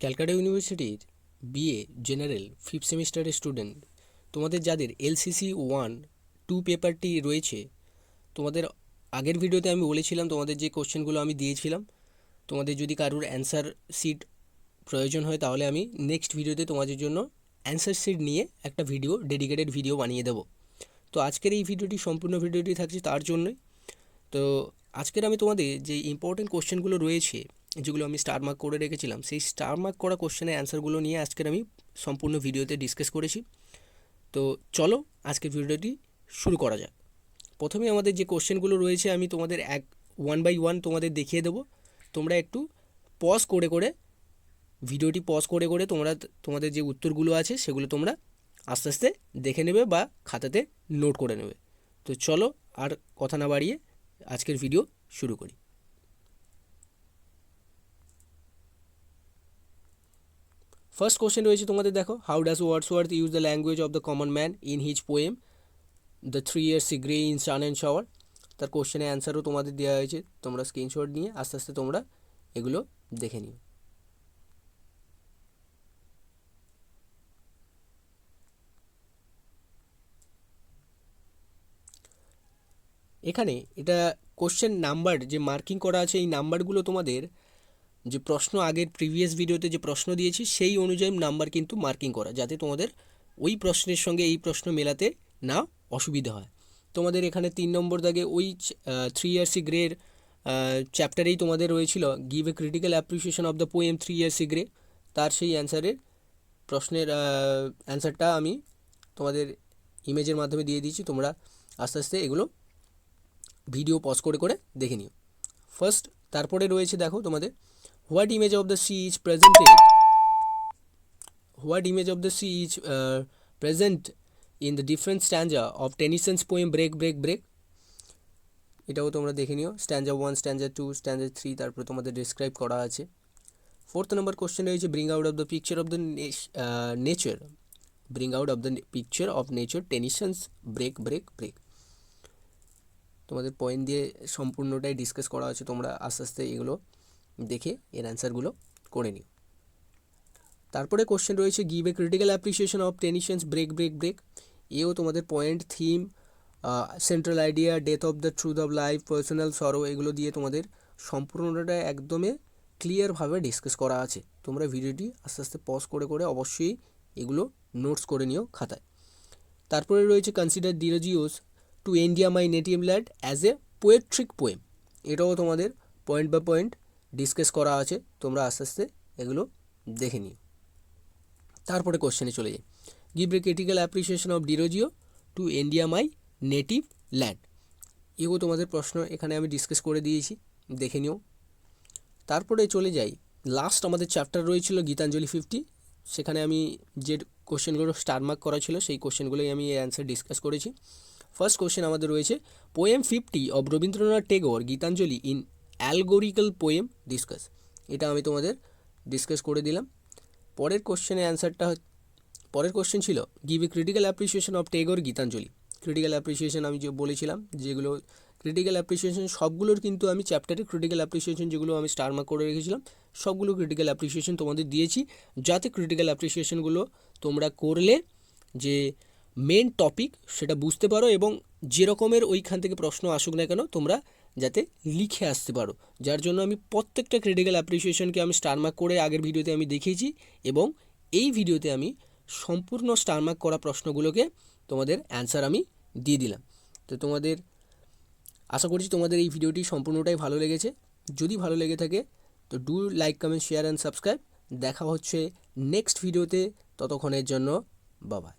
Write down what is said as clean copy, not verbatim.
ক্যালকাটা ইউনিভার্সিটির BA general fifth সেমিস্টারের student, তোমাদের যাদের এলসিসি 1-2 পেপারটি রয়েছে, তোমাদের আগের ভিডিওতে আমি বলেছিলাম তোমাদের যে কোশ্চেনগুলো আমি দিয়েছিলাম, তোমাদের যদি কারোর অ্যান্সার শিট প্রয়োজন হয় তাহলে আমি নেক্সট ভিডিওতে তোমাদের জন্য অ্যান্সার শিট নিয়ে একটা ডেডিকেটেড ভিডিও বানিয়ে দেবো। তো আজকের এই ভিডিওটি সম্পূর্ণ ভিডিওটি থাকছে তার জন্যই। তো আজকের আমি তোমাদের যে ইম্পর্টেন্ট কোশ্চেনগুলো রয়েছে, যেগুলো আমি স্টার মার্ক করে রেখেছিলাম, সেই স্টার মার্ক করা কোশ্চেনের অ্যান্সারগুলো নিয়ে আজকের আমি সম্পূর্ণ ভিডিওতে ডিসকাস করেছি। তো চলো আজকের ভিডিওটি শুরু করা যাক। প্রথমে আমাদের যে কোশ্চেনগুলো রয়েছে আমি তোমাদের ওয়ান বাই ওয়ান তোমাদের দেখিয়ে দেবো। তোমরা একটু পজ করে করে ভিডিওটি পজ করে করে তোমাদের যে উত্তরগুলো আছে সেগুলো তোমরা আস্তে আস্তে দেখে নেবে বা খাতাতে নোট করে নেবে। তো চলো আর কথা না বাড়িয়ে আজকের ভিডিও শুরু করি। ফার্স্ট কোশ্চেন রয়েছে তোমাদের, দেখো, how does Wordsworth use the language of the common man in his poem the 3 years grey in sun and shower. তার কোশ্চেনের অ্যান্সারও তোমাদের দেওয়া হয়েছে, তোমরা স্ক্রিনশট নিয়ে আস্তে আস্তে তোমরা এগুলো দেখে নিও। এখানে এটা কোশ্চেন নাম্বার যে মার্কিং করা আছে, এই নাম্বারগুলো তোমাদের যে প্রশ্ন আগের প্রিভিয়াস ভিডিওতে যে প্রশ্ন দিয়েছি সেই অনুযায়ী নাম্বার কিন্তু মার্কিং করা, যাতে তোমাদের ওই প্রশ্নের সঙ্গে এই প্রশ্ন মেলাতে না অসুবিধা হয়। তোমাদের এখানে 3 নম্বর দাগে ওই 3 years গ্রের চ্যাপ্টারেই তোমাদের রয়েছিল give a critical appreciation of the poem 3 years grey. তার সেই প্রশ্নের অ্যান্সারটা আমি তোমাদের ইমেজের মাধ্যমে দিয়ে দিয়েছি, তোমরা আস্তে আস্তে এগুলো ভিডিও পজ করে করে দেখে নিও। ফার্স্ট তারপরে রয়েছে, দেখো তোমাদের, what image of the sea is present in the different stanza of Tennyson's poem break break break. এটাও তোমরা দেখে নিও, স্ট্যান্জা 1, স্ট্যান্জা 2, স্ট্যান্জা 3, তারপরে তোমাদের ডিসক্রাইব করা আছে। ফোর্থ নম্বর কোশ্চেন রয়েছে bring out of the picture of the nature Tennyson's break break break. তোমাদের পয়েন্ট দিয়ে সম্পূর্ণটাই ডিসকাস করা আছে, তোমরা আস্তে আস্তে এগুলো দেখে এর অ্যান্সারগুলো করে নিও। তারপরে কোশ্চেন রয়েছে give a critical appreciation of Tennyson's break break break. এও তোমাদের point, theme, central idea, death of the truth of life, personal sorrow, এগুলো দিয়ে তোমাদের সম্পূর্ণটা একদমই ক্লিয়ারভাবে ডিসকাস করা আছে। তোমরা ভিডিওটি আস্তে আস্তে পজ করে করে অবশ্যই এগুলো নোটস করে নিও খাতায়। তারপরে রয়েছে consider Derozio's to India my native land as a poetic poem. এটাও তোমাদের পয়েন্ট বাই পয়েন্ট ডিসকাস করা আছে, তোমরা আস্তে আস্তে এগুলো দেখে নিও। তারপরে কোশ্চেনে চলে যাই, give a critical appreciation of Derozio two India my native land. এও তোমাদের প্রশ্ন এখানে আমি ডিসকাস করে দিয়েছি, দেখে নিও। তারপরে চলে যাই, লাস্ট আমাদের চ্যাপ্টার রয়েছিল গীতাঞ্জলি 50। সেখানে আমি যে কোশ্চেনগুলো স্টার মার্ক করা ছিল সেই কোশ্চেনগুলোই আমি অ্যান্সার ডিসকাস করেছি। ফার্স্ট কোশ্চেন আমাদের রয়েছে poem 50 of Rabindranath Tagore Gitanjali in allegorical poem discuss. এটা আমি তোমাদের ডিসকাস করে দিলাম। পরের কোশ্চেন ছিল give a critical appreciation of Tagore Gitanjali. Critical appreciation আমি যে বলেছিলাম, যেগুলো ক্রিটিক্যাল অ্যাপ্রিসিয়েশন সবগুলোর কিন্তু আমি চ্যাপ্টারে ক্রিটিক্যাল অ্যাপ্রিসিয়েশন যেগুলো আমি স্টার মার্ক করে রেখেছিলাম সবগুলো ক্রিটিক্যাল অ্যাপ্রিসিয়েশন তোমাদের দিয়েছি, যাতে ক্রিটিক্যাল অ্যাপ্রিসিয়েশনগুলো তোমরা করলে যে মেন টপিক সেটা বুঝতে পারো এবং যে রকমের ওইখান থেকে প্রশ্ন আসুক না কেন তোমরা যাতে লিখে আসতে পারো। যার জন্য আমি প্রত্যেকটা ক্রিটিক্যাল অ্যাপ্রিসিয়েশনকে আমি স্টার মার্ক করে আগের ভিডিওতে আমি দেখিয়েছি এবং এই ভিডিওতে আমি সম্পূর্ণ স্টার মার্ক করা প্রশ্নগুলোকে তোমাদের অ্যান্সার আমি দিয়ে দিলাম। তো তোমাদের আশা করছি তোমাদের এই ভিডিওটি সম্পূর্ণটাই ভালো লেগেছে। যদি ভালো লেগে থাকে তো do like, comment, share and subscribe. দেখা হচ্ছে নেক্সট ভিডিওতে, ততক্ষণের জন্য বাই বাই।